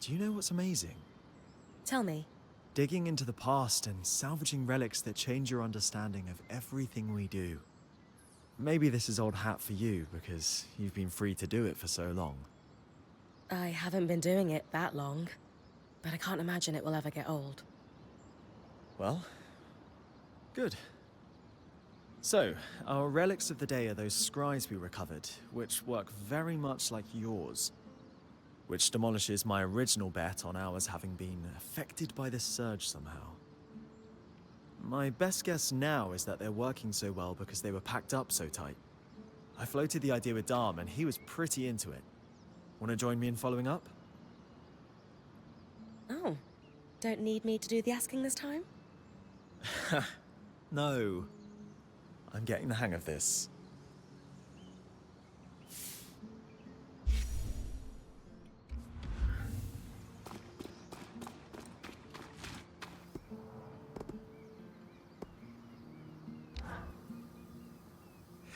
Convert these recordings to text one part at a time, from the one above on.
Do you know what's amazing? Tell me. Digging into the past and salvaging relics that change your understanding of everything we do. Maybe this is old hat for you, because you've been free to do it for so long. I haven't been doing it that long, but I can't imagine it will ever get old. Well, good. So, our relics of the day are those scries we recovered, which work very much like yours. Which demolishes my original bet on ours having been affected by this surge somehow. My best guess now is that they're working so well because they were packed up so tight. I floated the idea with Dom and he was pretty into it. Want to join me in following up? Oh, don't need me to do the asking this time? No. I'm getting the hang of this.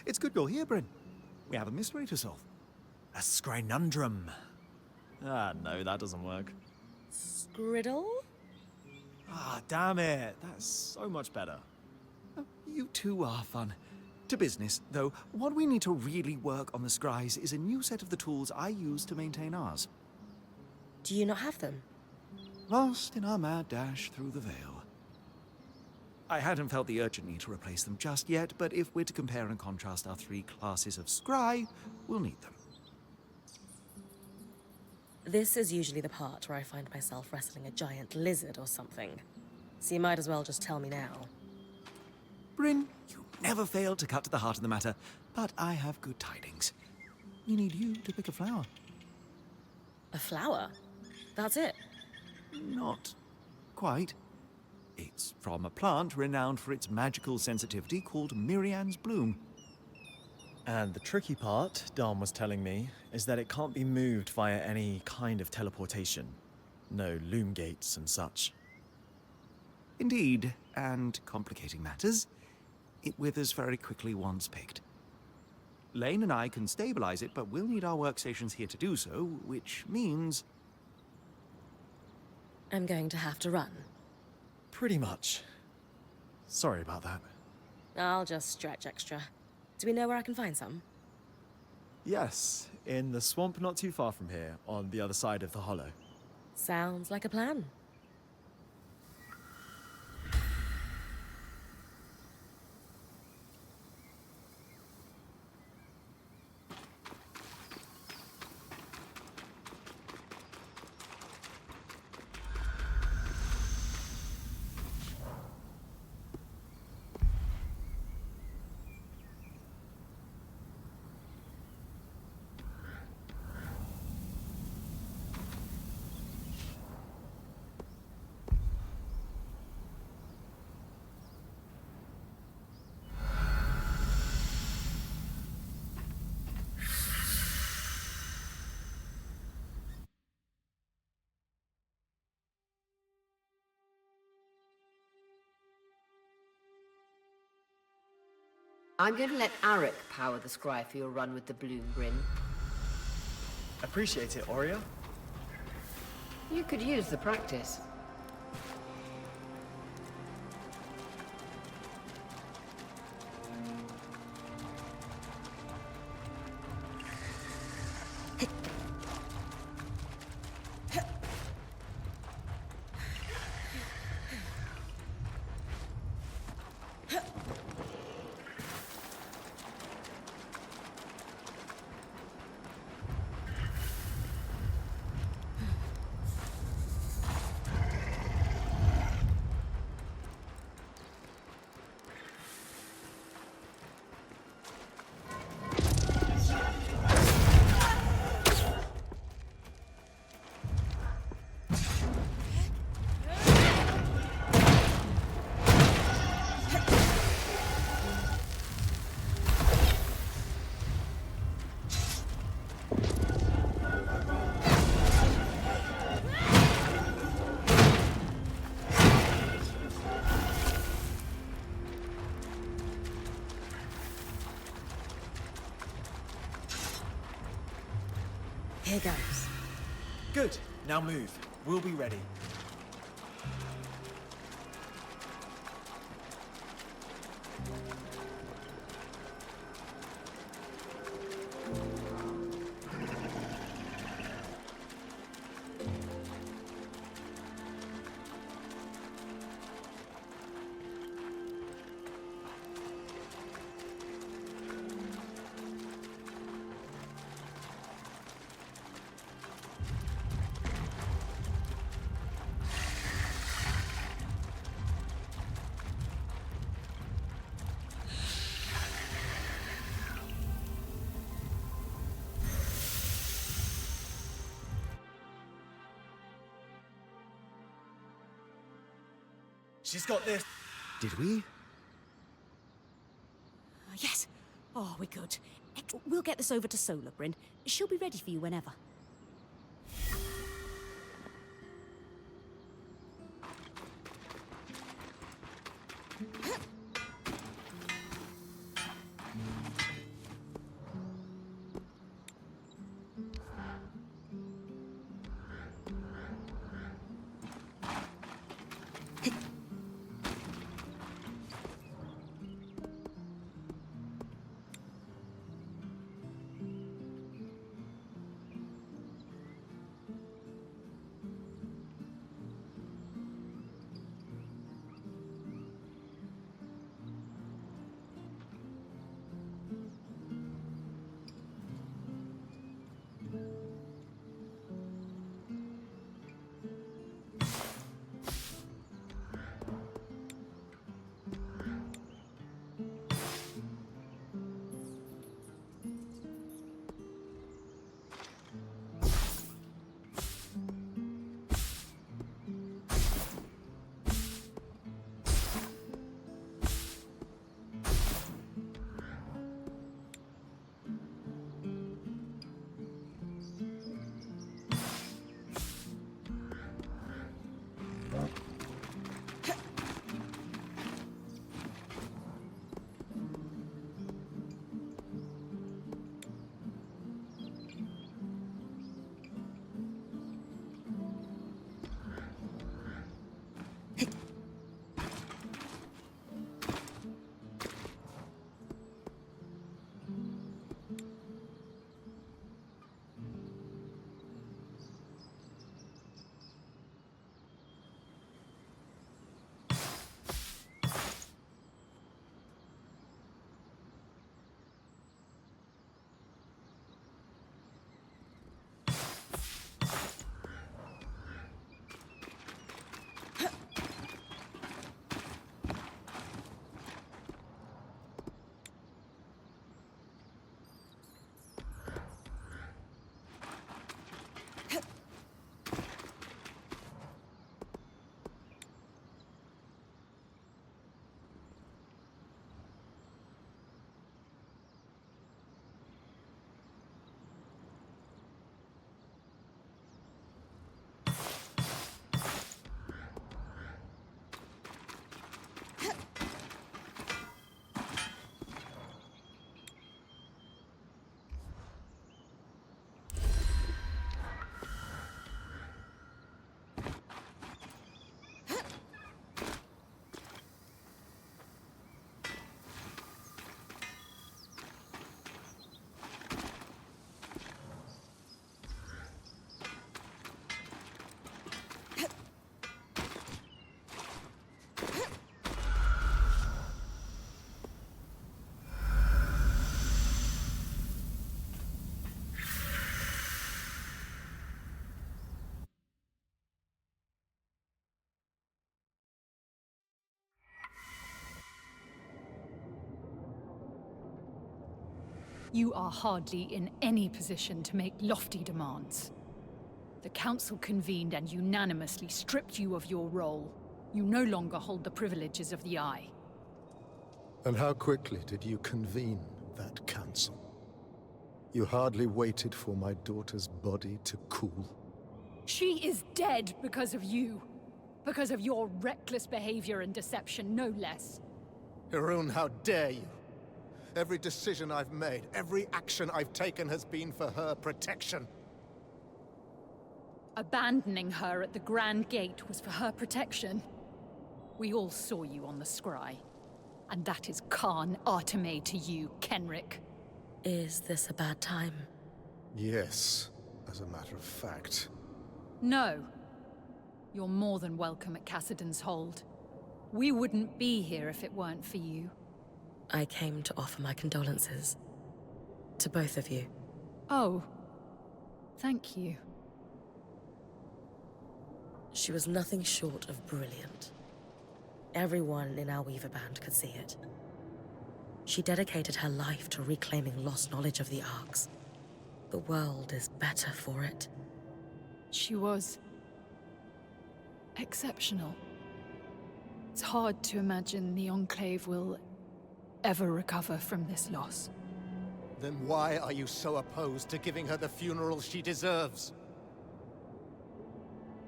It's good you're here, Brynn. We have a mystery to solve. A scrinundrum. Ah, no, that doesn't work. Scriddle? Ah, damn it. That's so much better. Oh, you two are fun. To business, though, what we need to really work on the scries is a new set of the tools I use to maintain ours. Do you not have them? Lost in our mad dash through the veil. I hadn't felt the urgent need to replace them just yet, but if we're to compare and contrast our three classes of scry, we'll need them. This is usually the part where I find myself wrestling a giant lizard or something. So you might as well just tell me now. Brynn, you never fail to cut to the heart of the matter, but I have good tidings. We need you to pick a flower. A flower? That's it? Not quite. It's from a plant renowned for its magical sensitivity called Miriam's bloom. And the tricky part, Dom was telling me, is that it can't be moved via any kind of teleportation. No loom gates and such. Indeed, and complicating matters, it withers very quickly once picked. Lane and I can stabilize it, but we'll need our workstations here to do so, which means... I'm going to have to run. Pretty much. Sorry about that. I'll just stretch extra. Do we know where I can find some? Yes, in the swamp not too far from here, on the other side of the hollow. Sounds like a plan. I'm going to let Arik power the scry for your run with the bloom, Brynn. Appreciate it, Aurea. You could use the practice. Here goes. Good. Now move. We'll be ready. She's got this. Did we? Yes. Oh, we're good. We'll get this over to Solar, Brynn. She'll be ready for you whenever. You are hardly in any position to make lofty demands. The Council convened and unanimously stripped you of your role. You no longer hold the privileges of the Eye. And how quickly did you convene that council? You hardly waited for my daughter's body to cool. She is dead because of you. Because of your reckless behavior and deception, no less. Hirun, how dare you? Every decision I've made, every action I've taken has been for her protection. Abandoning her at the Grand Gate was for her protection. We all saw you on the scry. And that is Khan Arteme to you, Kenric. Is this a bad time? Yes, as a matter of fact. No. You're more than welcome at Cassidon's Hold. We wouldn't be here if it weren't for you. I came to offer my condolences. To both of you. Oh. Thank you. She was nothing short of brilliant. Everyone in our Weaver band could see it. She dedicated her life to reclaiming lost knowledge of the Arcs. The world is better for it. She was... exceptional. It's hard to imagine the Enclave will ever recover from this loss. Then why are you so opposed to giving her the funeral she deserves?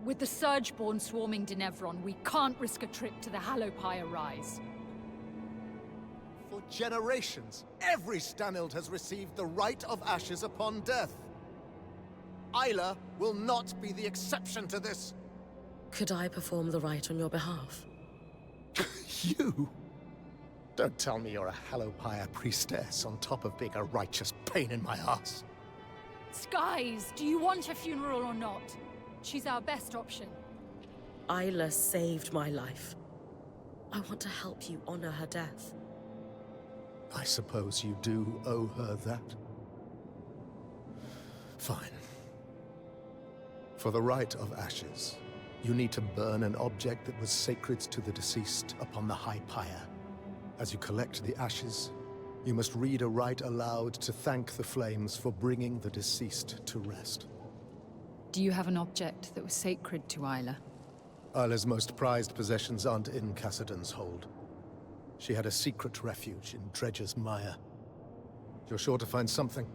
With the Surgeborn swarming Denevron, we can't risk a trip to the Hallowpire Rise. For generations, every Stanild has received the rite of ashes upon death. Isla will not be the exception to this. Could I perform the rite on your behalf? You? Don't tell me you're a Hallowpire priestess on top of being a righteous pain in my ass. Skies, do you want a funeral or not? She's our best option. Isla saved my life. I want to help you honor her death. I suppose you do owe her that. Fine. For the rite of ashes, you need to burn an object that was sacred to the deceased upon the high pyre. As you collect the ashes, you must read a rite aloud to thank the flames for bringing the deceased to rest. Do you have an object that was sacred to Isla? Isla's most prized possessions aren't in Cassidon's Hold. She had a secret refuge in Dredger's Mire. You're sure to find something.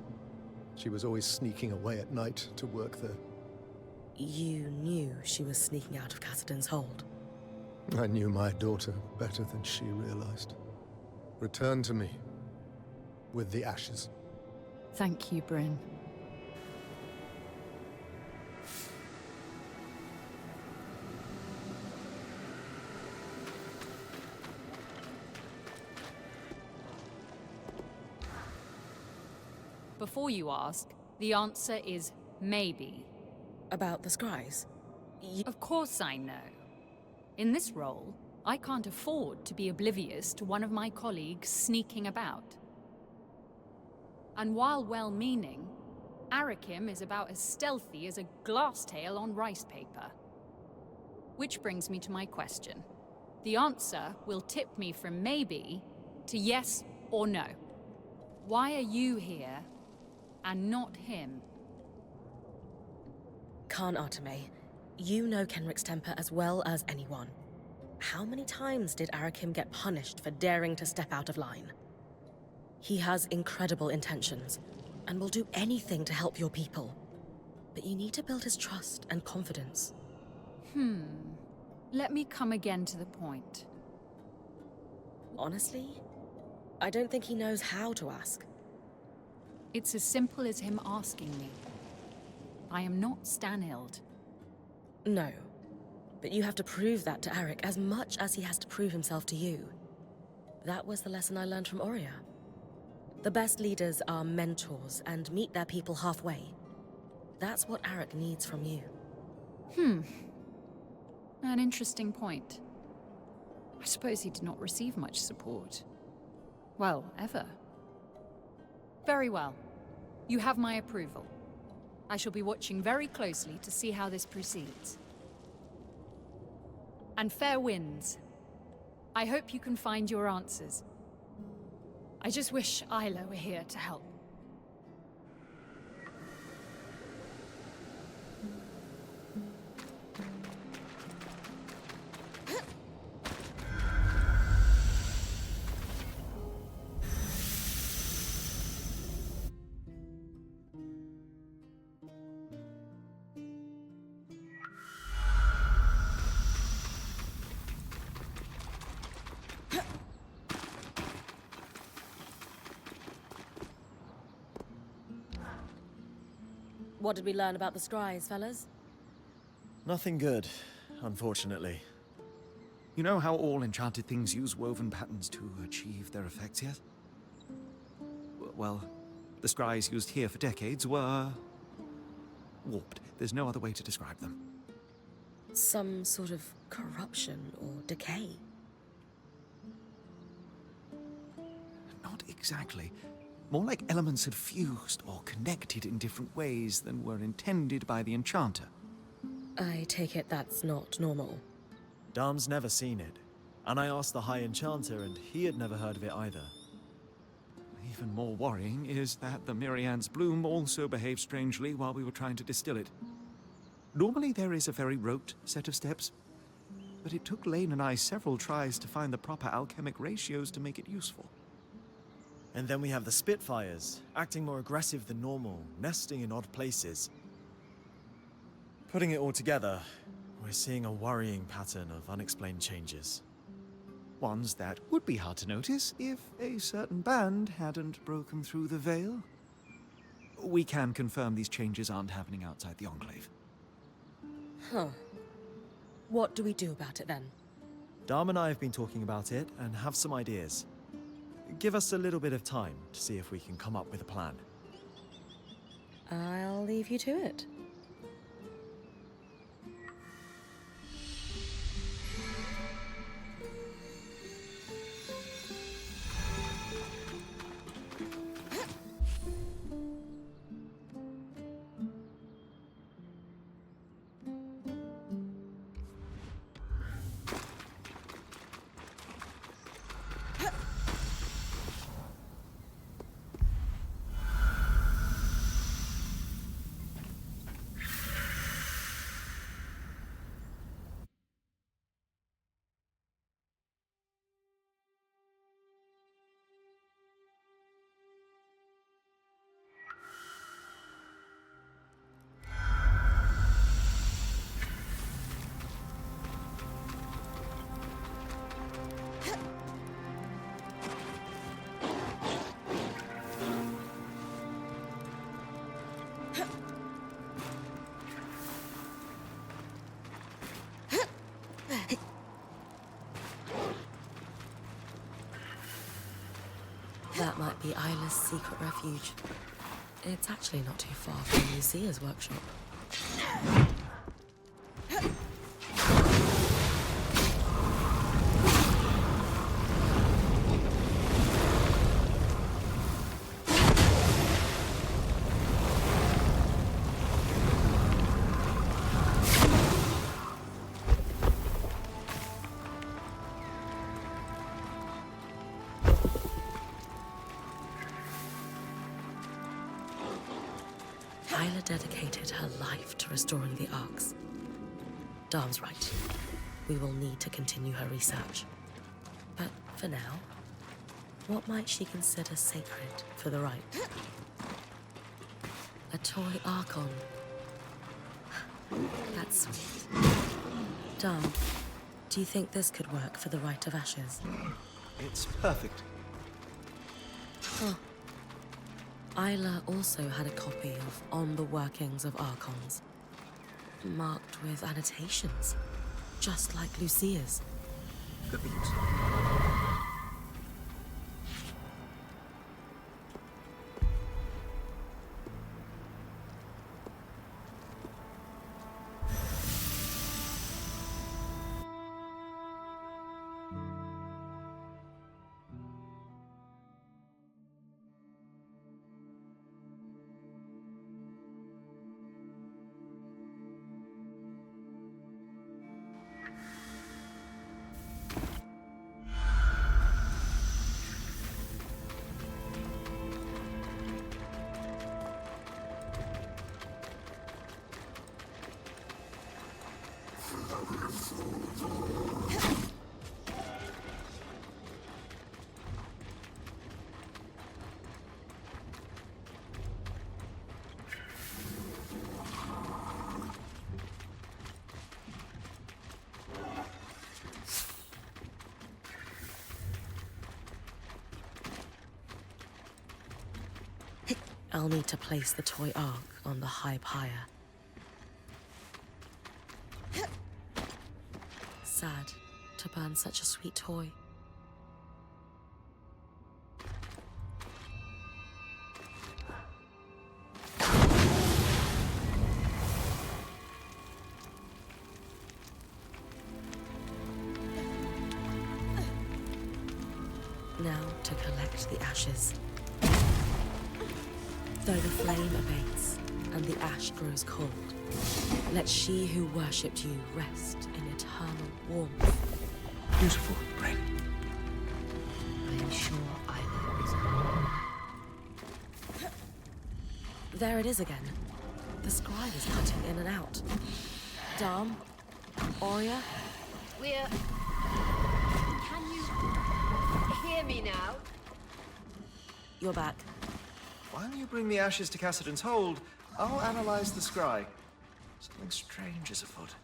She was always sneaking away at night to work there. You knew she was sneaking out of Cassidon's Hold. I knew my daughter better than she realized. Return to me with the ashes. Thank you, Brynn. Before you ask, the answer is maybe. About the scries? Of course I know. In this role, I can't afford to be oblivious to one of my colleagues sneaking about. And while well-meaning, Arakim is about as stealthy as a glass tail on rice paper. Which brings me to my question. The answer will tip me from maybe to yes or no. Why are you here and not him? Khan Arteme, you know Kenric's temper as well as anyone. How many times did Arakim get punished for daring to step out of line? He has incredible intentions, and will do anything to help your people. But you need to build his trust and confidence. Let me come again to the point. Honestly, I don't think he knows how to ask. It's as simple as him asking me. I am not Stanild. No. But you have to prove that to Arik as much as he has to prove himself to you. That was the lesson I learned from Aurea. The best leaders are mentors and meet their people halfway. That's what Arik needs from you. An interesting point. I suppose he did not receive much support. Well, ever. Very well. You have my approval. I shall be watching very closely to see how this proceeds. And fair winds. I hope you can find your answers. I just wish Isla were here to help. What did we learn about the scries, fellas? Nothing good, unfortunately. You know how all enchanted things use woven patterns to achieve their effects yet? Well, the scries used here for decades were warped. There's no other way to describe them. Some sort of corruption or decay? Not exactly. More like elements had fused or connected in different ways than were intended by the enchanter. I take it that's not normal. Darm's never seen it, and I asked the High Enchanter, and he had never heard of it either. Even more worrying is that the Mirian's bloom also behaved strangely while we were trying to distill it. Normally there is a very rote set of steps, but it took Lane and I several tries to find the proper alchemic ratios to make it useful. And then we have the Spitfires, acting more aggressive than normal, nesting in odd places. Putting it all together, we're seeing a worrying pattern of unexplained changes. Ones that would be hard to notice if a certain band hadn't broken through the veil. We can confirm these changes aren't happening outside the Enclave. Huh. What do we do about it then? Darm and I have been talking about it and have some ideas. Give us a little bit of time to see if we can come up with a plan. I'll leave you to it. That might be Isla's secret refuge. It's actually not too far from Lucia's workshop. Isla dedicated her life to restoring the Arks. Darm's right. We will need to continue her research. But for now, what might she consider sacred for the rite? A toy Archon. That's sweet. Darm, do you think this could work for the Rite of Ashes? It's perfect. Oh. Isla also had a copy of On the Workings of Archons, marked with annotations, just like Lucia's. Could be useful. I'll need to place the toy Ark on the High Pyre. sad to burn such a sweet toy. Now to collect the ashes. Though the flame abates and the ash grows cold, let she who worshipped you rest in eternal warmth. Beautiful, Brynn. I am sure Isla is home. There it is again. The scribe is cutting in and out. Dom? Aurea? We're... Can you hear me now? You're back. While you bring the ashes to Cassidon's hold, I'll analyze the scry. Something strange is afoot.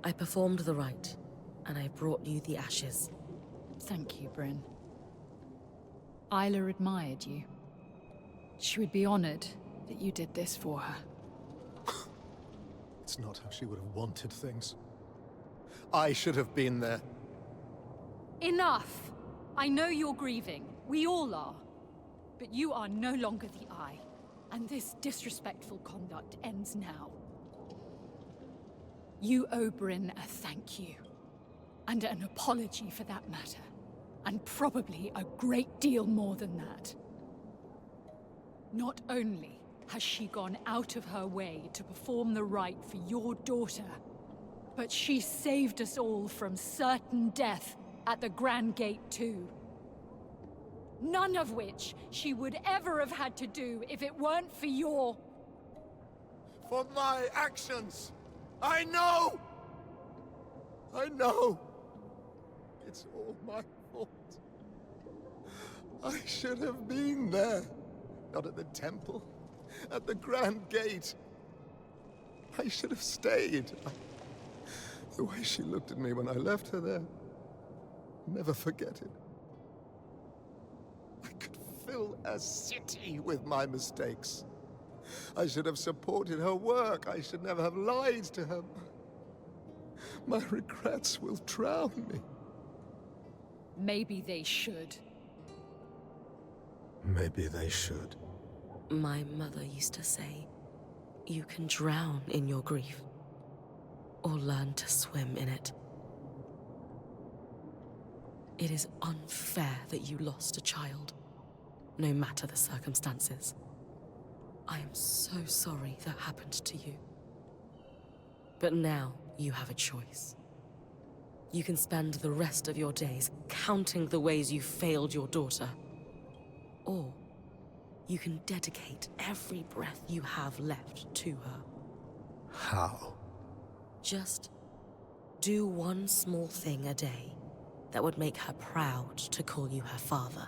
I performed the rite, and I brought you the ashes. Thank you, Brynn. Isla admired you. She would be honored that you did this for her. It's not how she would have wanted things. I should have been there. Enough! I know you're grieving. We all are. But you are no longer the Eye, and this disrespectful conduct ends now. You owe Brynn a thank you, and an apology for that matter, and probably a great deal more than that. Not only has she gone out of her way to perform the rite for your daughter, but she saved us all from certain death at the Grand Gate too. None of which she would ever have had to do if it weren't for your... For my actions! I know! I know! It's all my fault. I should have been there. Not at the temple. At the Grand Gate. I should have stayed. The way she looked at me when I left her there. I'll never forget it. I could fill a city with my mistakes. I should have supported her work. I should never have lied to her. My regrets will drown me. Maybe they should. Maybe they should. My mother used to say, you can drown in your grief, or learn to swim in it. It is unfair that you lost a child, no matter the circumstances. I am so sorry that happened to you. But now you have a choice. You can spend the rest of your days counting the ways you failed your daughter. Or you can dedicate every breath you have left to her. How? Just do one small thing a day that would make her proud to call you her father.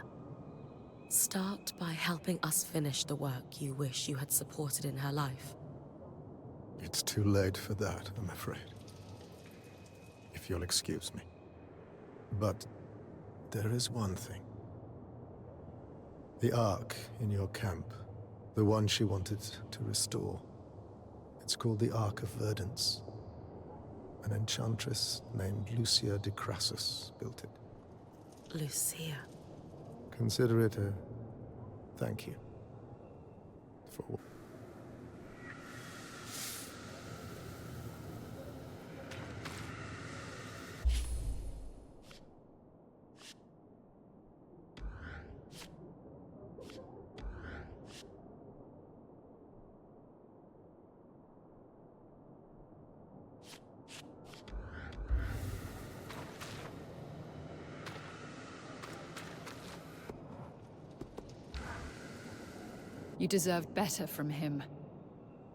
Start by helping us finish the work you wish you had supported in her life. It's too late for that, I'm afraid. If you'll excuse me. But there is one thing. The Ark in your camp, the one she wanted to restore. It's called the Ark of Verdance. An enchantress named Lucia de Crassus built it. Lucia. Consider it a thank you for... You deserved better from him.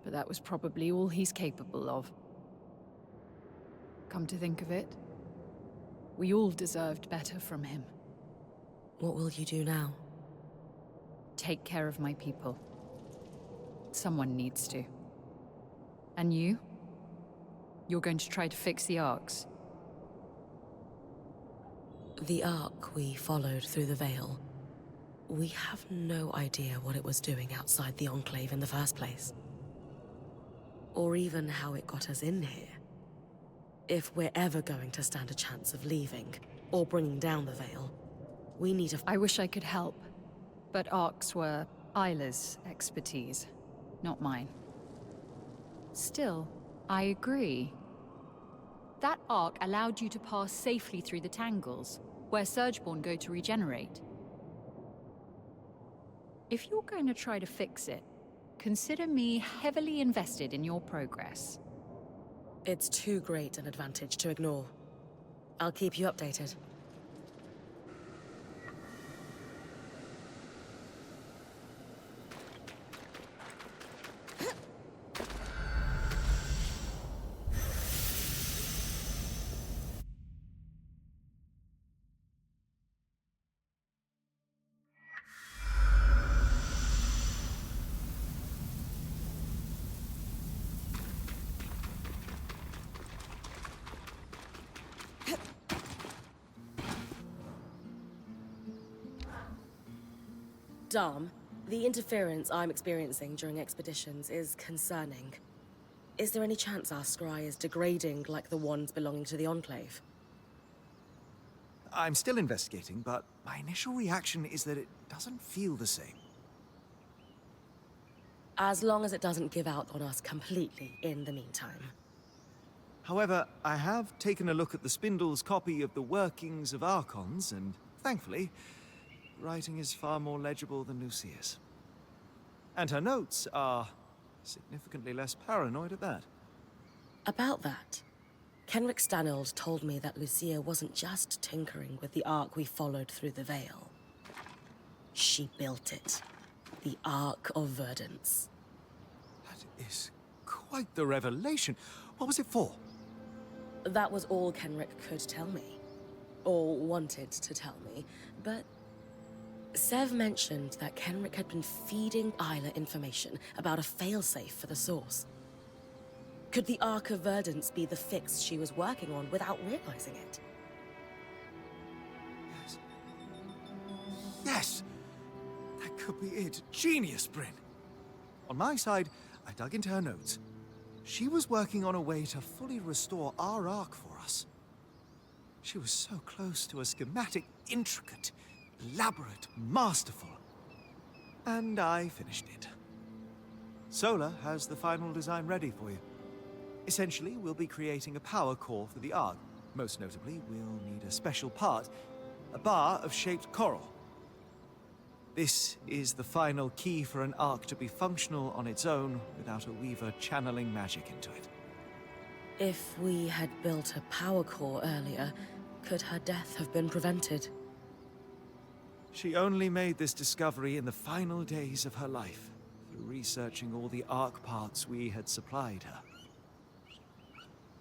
But that was probably all he's capable of. Come to think of it, we all deserved better from him. What will you do now? Take care of my people. Someone needs to. And you? You're going to try to fix the arcs. The arc we followed through the Veil. We have no idea what it was doing outside the Enclave in the first place. Or even how it got us in here. If we're ever going to stand a chance of leaving, or bringing down the Veil, we need to— I wish I could help, but arcs were Isla's expertise, not mine. Still, I agree. That arc allowed you to pass safely through the tangles, where Surgeborn go to regenerate. If you're going to try to fix it, consider me heavily invested in your progress. It's too great an advantage to ignore. I'll keep you updated. Dom, the interference I'm experiencing during expeditions is concerning. Is there any chance our scry is degrading like the ones belonging to the Enclave? I'm still investigating, but my initial reaction is that it doesn't feel the same. As long as it doesn't give out on us completely in the meantime. However, I have taken a look at the Spindle's copy of the workings of Archons, and thankfully, writing is far more legible than Lucia's. And her notes are significantly less paranoid at that. About that, Kenrick Stanold told me that Lucia wasn't just tinkering with the arc we followed through the Veil. She built it. The Arc of Verdance. That is quite the revelation. What was it for? That was all Kenrick could tell me. Or wanted to tell me, but Sev mentioned that Kenrick had been feeding Isla information about a failsafe for the Source. Could the Arc of Verdance be the fix she was working on without realizing it? Yes. Yes! That could be it. Genius, Brynn! On my side, I dug into her notes. She was working on a way to fully restore our Arc for us. She was so close to a schematic, intricate, elaborate, masterful. And I finished it. Solar has the final design ready for you. Essentially, we'll be creating a power core for the Arc. Most notably, we'll need a special part, a bar of shaped coral. This is the final key for an Arc to be functional on its own without a Weaver channeling magic into it. If we had built a power core earlier, could her death have been prevented? She only made this discovery in the final days of her life, through researching all the Arc parts we had supplied her.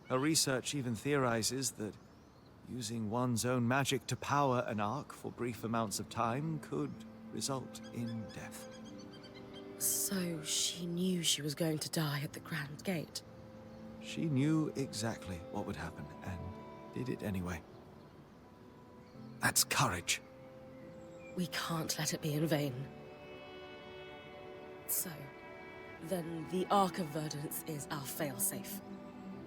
Her research even theorizes that using one's own magic to power an Arc for brief amounts of time could result in death. So she knew she was going to die at the Grand Gate? She knew exactly what would happen, and did it anyway. That's courage. We can't let it be in vain. So, then the Arc of Verdance is our failsafe.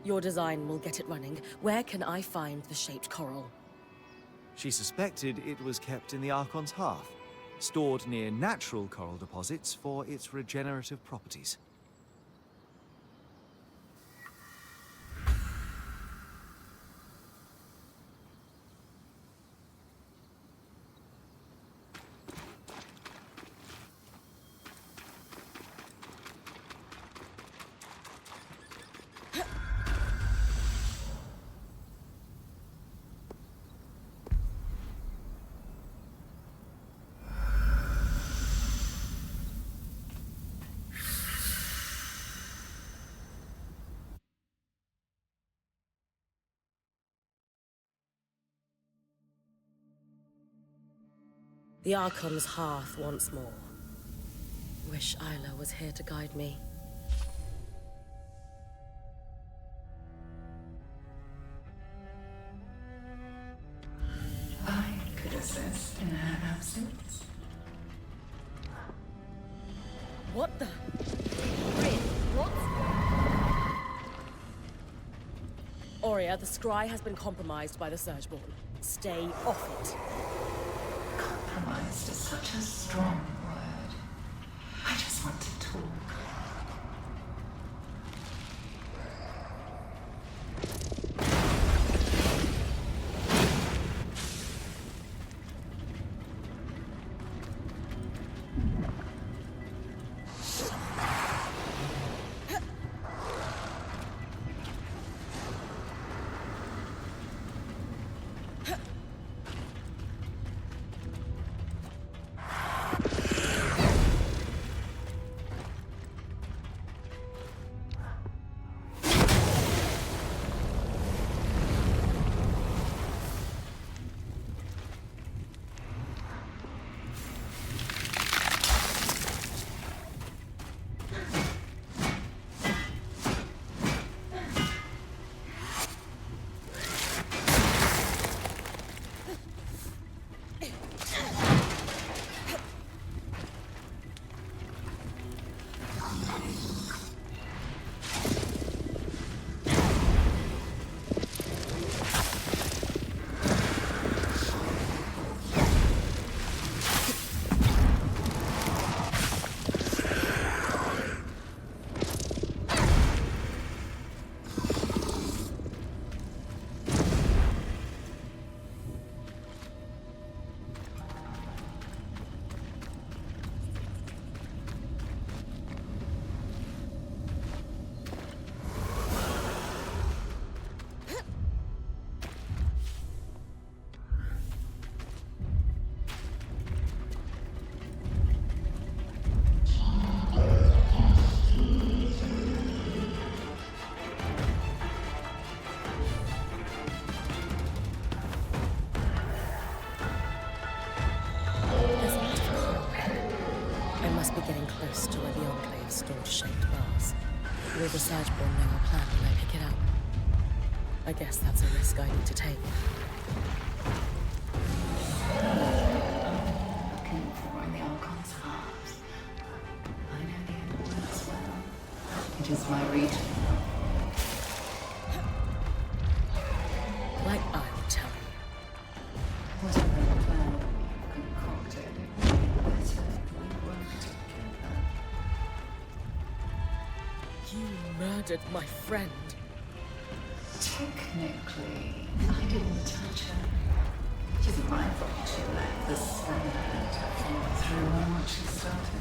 Your design will get it running. Where can I find the shaped coral? She suspected it was kept in the Archon's hearth, stored near natural coral deposits for its regenerative properties. The Archon's hearth once more. Wish Isla was here to guide me. I could assist in her absence. What the? Brynn, what? Aurea, the scry has been compromised by the Surgeborn. Stay off it. Compromised is such a strong word. I just want to talk. close to where the Enclave stored shaped bars. Will the Surgeborn know our plan when I pick it up? I guess that's a risk I need to take. Looking for in the Archon's heart. I know the Underworld as well. It is my region. Like I would tell you. Whatever plan you've concocted, better we work together. You murdered my friend. Technically, I didn't touch her. It isn't my fault she let the standard fall through on what she started.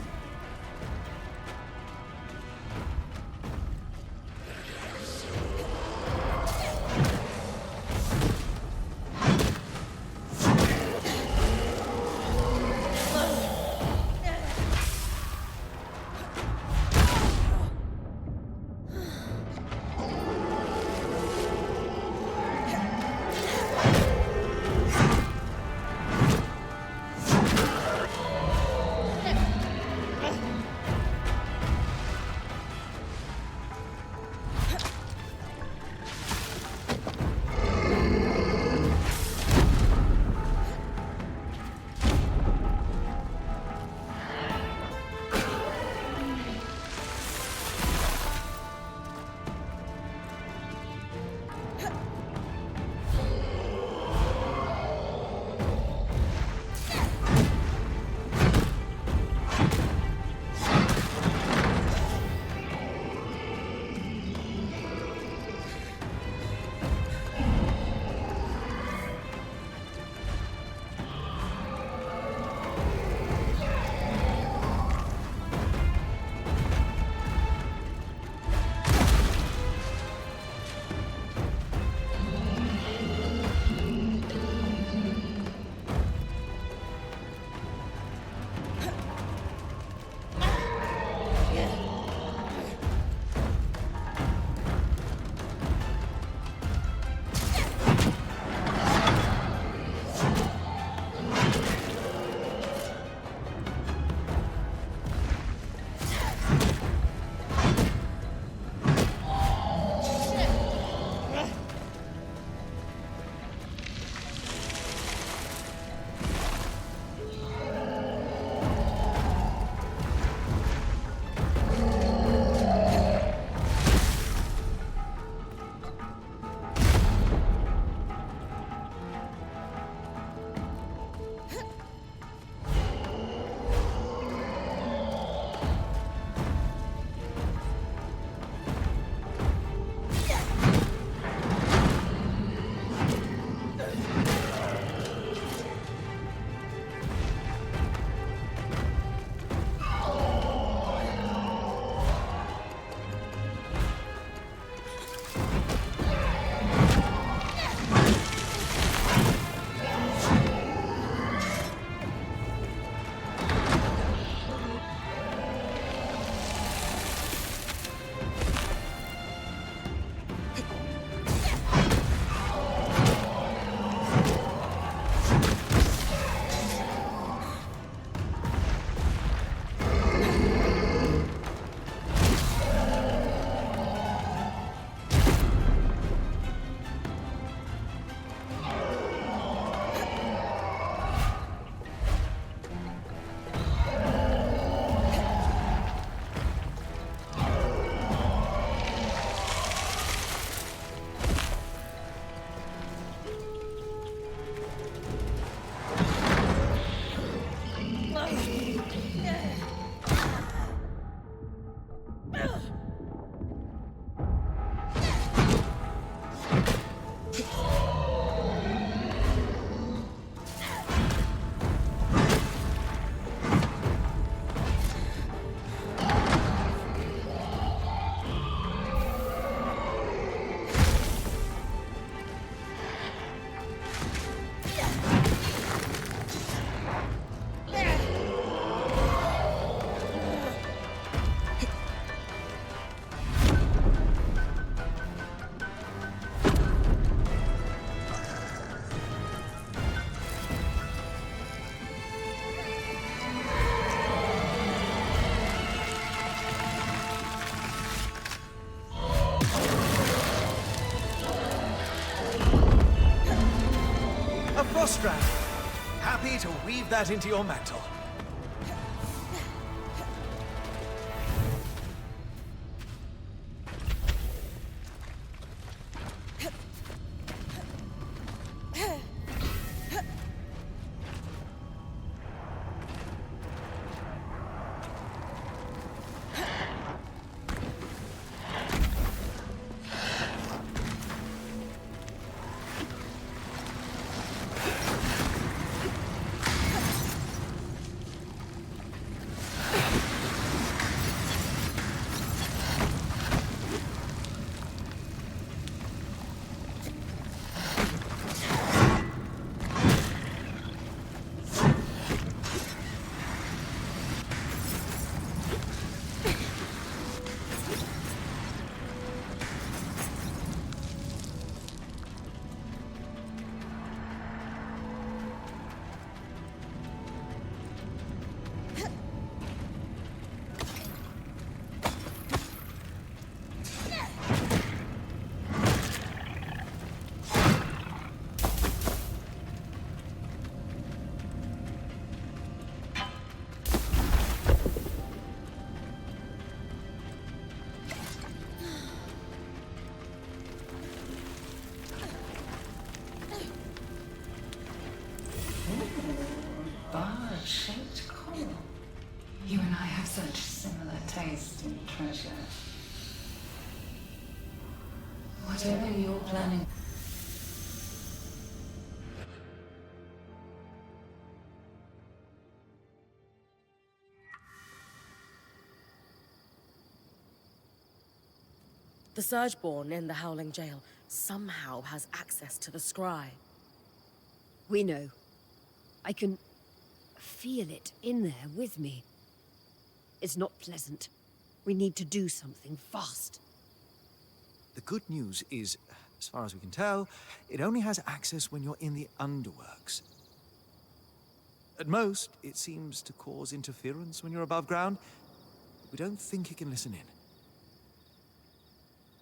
strand. Happy to weave that into your mantle. Bar-shaped coral. You and I have such similar taste in treasure. Whatever you're planning. The Surgeborn in the Howling Jail somehow has access to the scry. We know. I can feel it in there with me. It's not pleasant. We need to do something fast. The good news is, as far as we can tell, it only has access when you're in the underworks. At most, it seems to cause interference when you're above ground. We don't think it can listen in.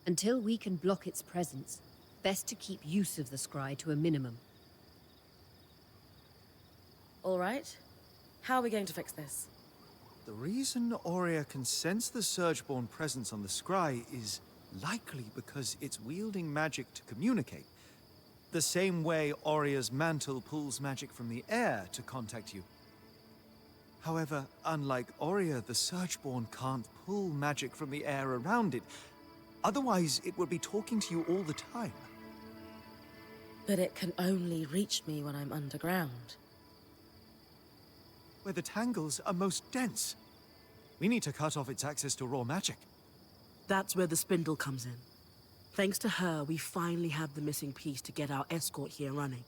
Until we can block its presence, best to keep use of the scry to a minimum. All right. How are we going to fix this? The reason Aurea can sense the Surgeborn presence on the scry is likely because it's wielding magic to communicate. The same way Aurea's mantle pulls magic from the air to contact you. However, unlike Aurea, the Surgeborn can't pull magic from the air around it. Otherwise, it would be talking to you all the time. But it can only reach me when I'm underground. Where the tangles are most dense. We need to cut off its access to raw magic. That's where the spindle comes in. Thanks to her, we finally have the missing piece to get our escort here running.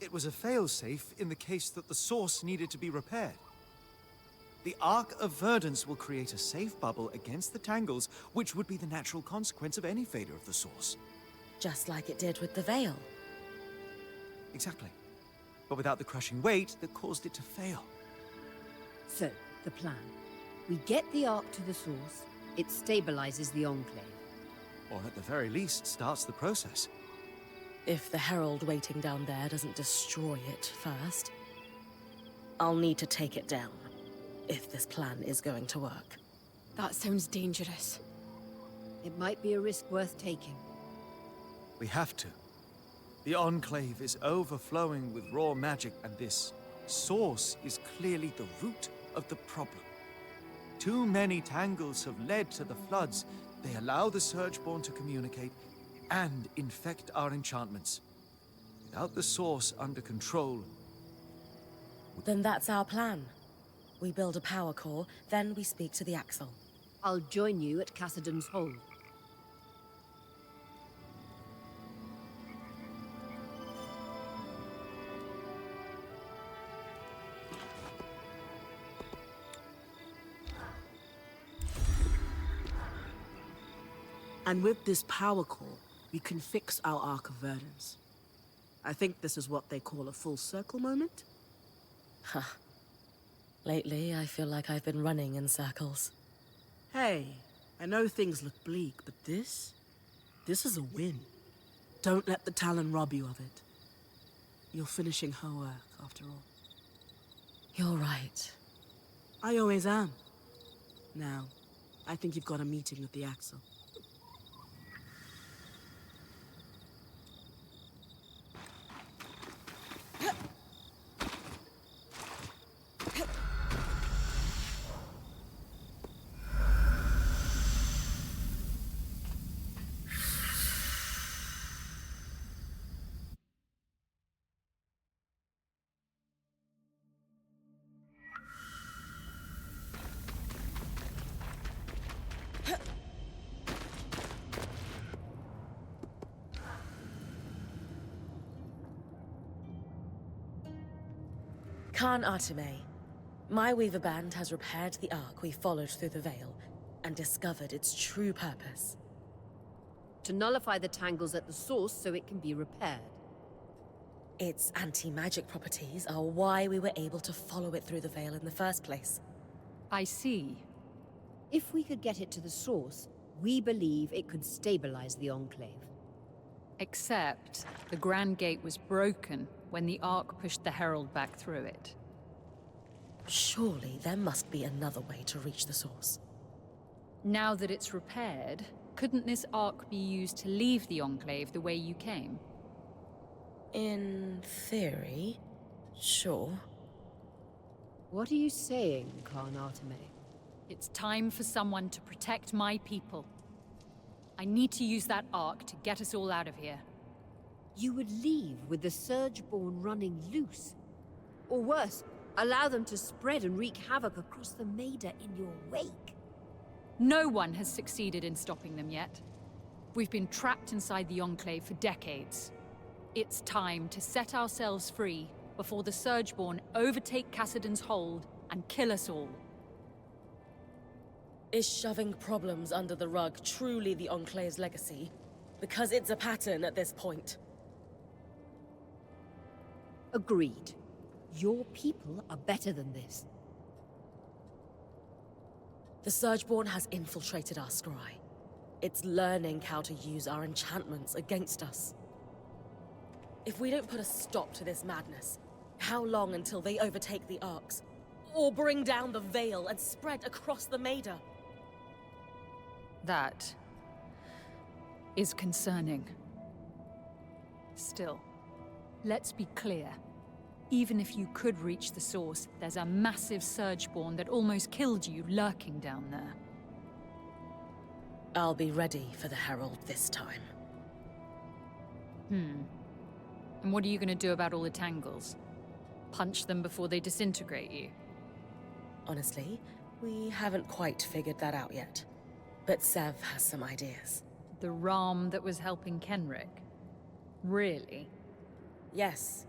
It was a failsafe in the case that the source needed to be repaired. The Arc of Verdance will create a safe bubble against the tangles, which would be the natural consequence of any failure of the source. Just like it did with the Veil. Exactly. But without the crushing weight that caused it to fail. So, the plan. We get the Ark to the source, it stabilizes the Enclave. Or at the very least, starts the process. If the Herald waiting down there doesn't destroy it first, I'll need to take it down, if this plan is going to work. That sounds dangerous. It might be a risk worth taking. We have to. The Enclave is overflowing with raw magic, and this source is clearly the root of the problem. Too many tangles have led to the floods. They allow the Surgeborn to communicate and infect our enchantments. Without the source under control... Then that's our plan. We build a power core, then we speak to the Axle. I'll join you at Cassidon's Hold. And with this power core, we can fix our Arc of Verdance. I think this is what they call a full circle moment. Huh. Lately, I feel like I've been running in circles. Hey, I know things look bleak, but this is a win. Don't let the Talon rob you of it. you're finishing her work, after all. You're right. I always am. Now, I think you've got a meeting with the Axel. Khan Arteme, my Weaver Band has repaired the arc we followed through the Veil and discovered its true purpose. To nullify the tangles at the source so it can be repaired. Its anti-magic properties are why we were able to follow it through the Veil in the first place. I see. If we could get it to the source, we believe it could stabilize the Enclave. Except the Grand Gate was broken when the Ark pushed the Herald back through it. Surely there must be another way to reach the source. Now that it's repaired, couldn't this Ark be used to leave the Enclave the way you came? In theory, sure. What are you saying, Khan Arteme? It's time for someone to protect my people. I need to use that Ark to get us all out of here. You would leave with the Surgeborn running loose? Or worse, allow them to spread and wreak havoc across the Maida in your wake? No one has succeeded in stopping them yet. We've been trapped inside the Enclave for decades. It's time to set ourselves free before the Surgeborn overtake Cassidon's hold and kill us all. Is shoving problems under the rug truly the Enclave's legacy? Because it's a pattern at this point. Agreed. Your people are better than this. The Surgeborn has infiltrated our scry. It's learning how to use our enchantments against us. If we don't put a stop to this madness, how long until they overtake the Arcs? Or bring down the Veil and spread across the Maida? That is concerning. Still, let's be clear. Even if you could reach the source, there's a massive Surgeborn that almost killed you lurking down there. I'll be ready for the Herald this time. And what are you going to do about all the tangles? Punch them before they disintegrate you? Honestly, we haven't quite figured that out yet. But Sev has some ideas. The Ram that was helping Kenrick? Really? Yes.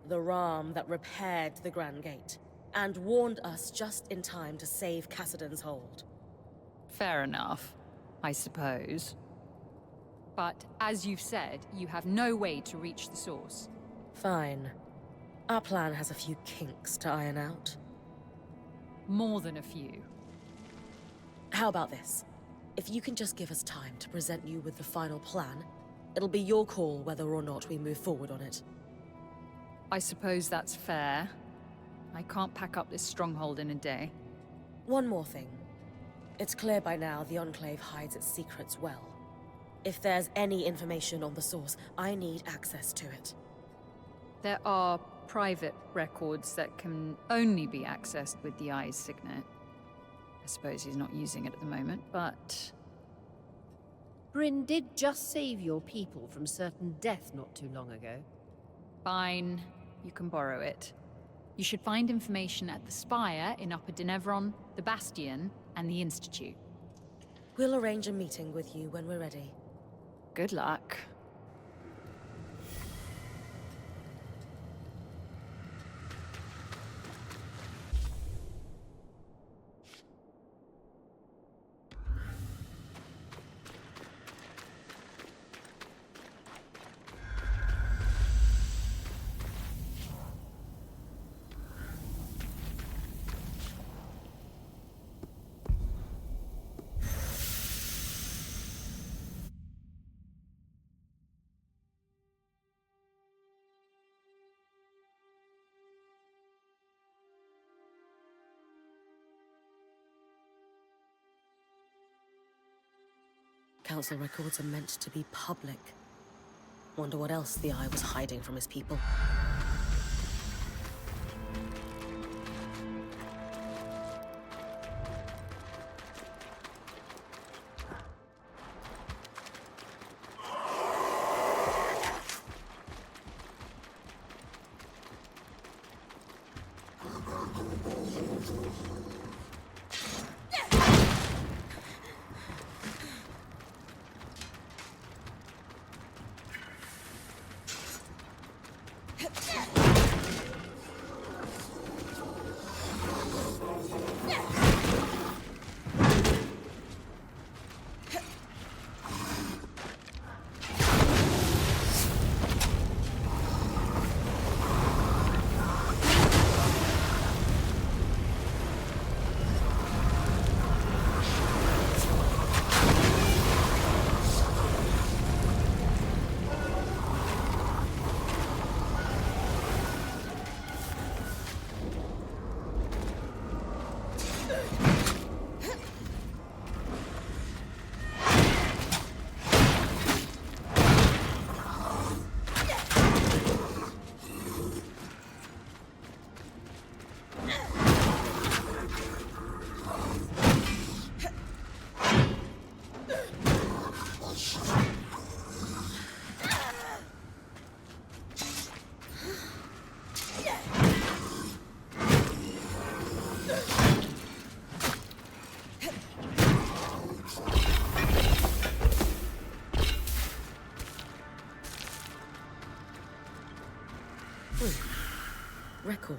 The Ram that repaired the Grand Gate, and warned us just in time to save Cassidon's hold. Fair enough, I suppose. But as you've said, you have no way to reach the source. Fine. Our plan has a few kinks to iron out. More than a few. How about this? If you can just give us time to present you with the final plan, it'll be your call whether or not we move forward on it. I suppose that's fair. I can't pack up this stronghold in a day. One more thing. It's clear by now the Enclave hides its secrets well. If there's any information on the source, I need access to it. There are private records that can only be accessed with the Eye's signet. I suppose he's not using it at the moment, but... Brynn did just save your people from certain death not too long ago. Fine. You can borrow it. You should find information at the Spire in Upper Denevron, the Bastion, and the Institute. We'll arrange a meeting with you when we're ready. Good luck. council records are meant to be public. Wonder what else the Eye was hiding from his people. Record.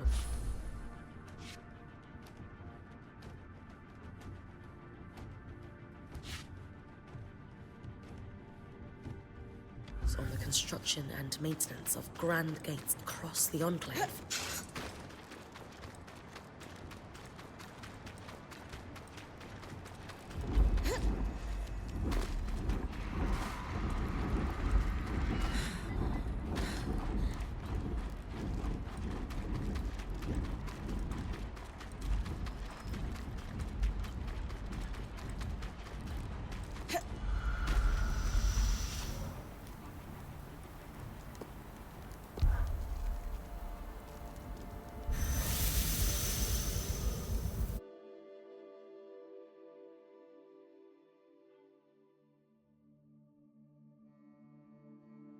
On the construction and maintenance of grand gates across the Enclave.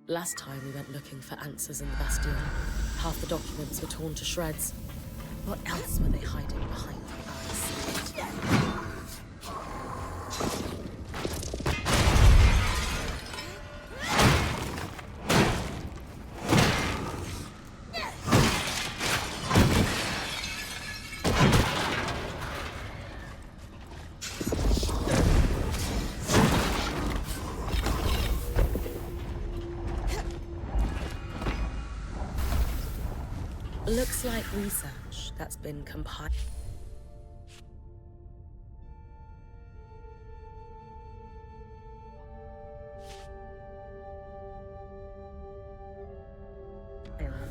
Last time we went looking for answers in the Bastion. Half the documents were torn to shreds. What else were they hiding behind the eyes? Looks like research that's been compiled.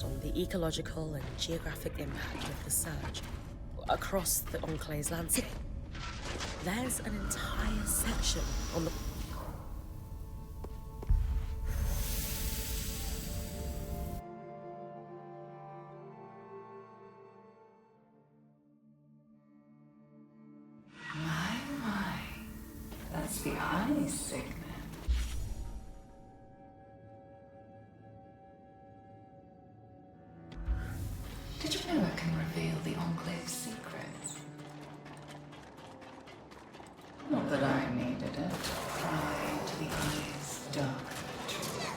On the ecological and geographic impact of the surge across the Enclave's landscape. There's an entire section on the the eye signal. Did you know I can reveal the Enclave's secrets? Not that I needed it to pry into the eye's dark truth.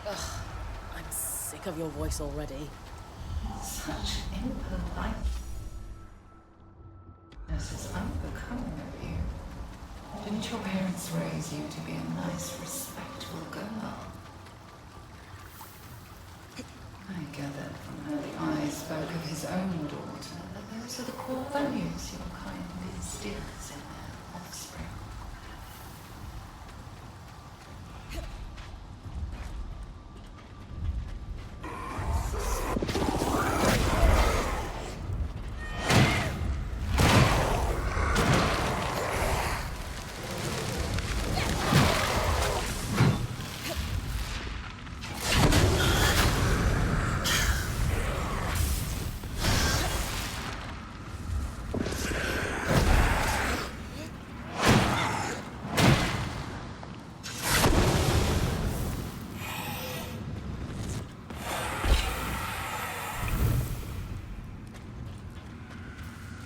I'm sick of your voice already. Such impolite. This is unbecoming of you. Didn't your parents raise you to be a nice, respectful girl? I gathered from how the eyes spoke of his own daughter that those are the core values your kind instills in their offspring.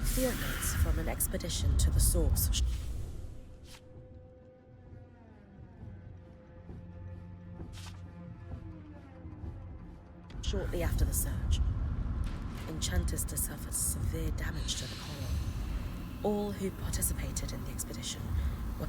Field notes from an expedition to the source. Shortly after the surge, Enchantista suffered severe damage to the coral. All who participated in the expedition were...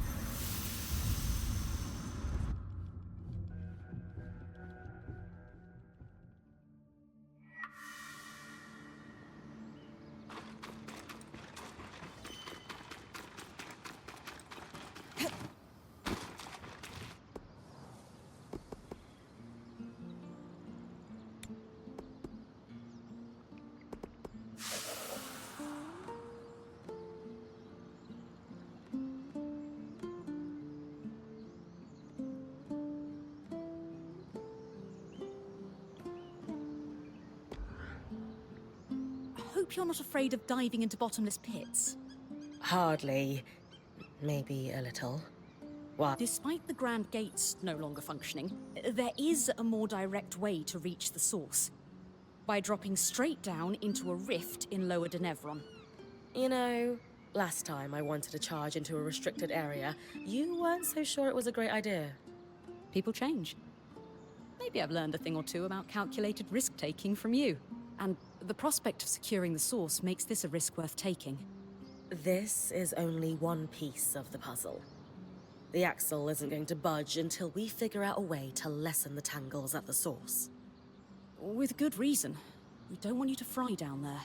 Hope you're not afraid of diving into bottomless pits. Hardly. Maybe a little. Why? Despite the Grand Gates no longer functioning, there is a more direct way to reach the source. By dropping straight down into a rift in Lower Denevron. You know, last time I wanted to charge into a restricted area, you weren't so sure it was a great idea. People change. Maybe I've learned a thing or two about calculated risk-taking from you. And the prospect of securing the source makes this a risk worth taking. This is only one piece of the puzzle. The axle isn't going to budge until we figure out a way to lessen the tangles at the source. With good reason. We don't want you to fry down there.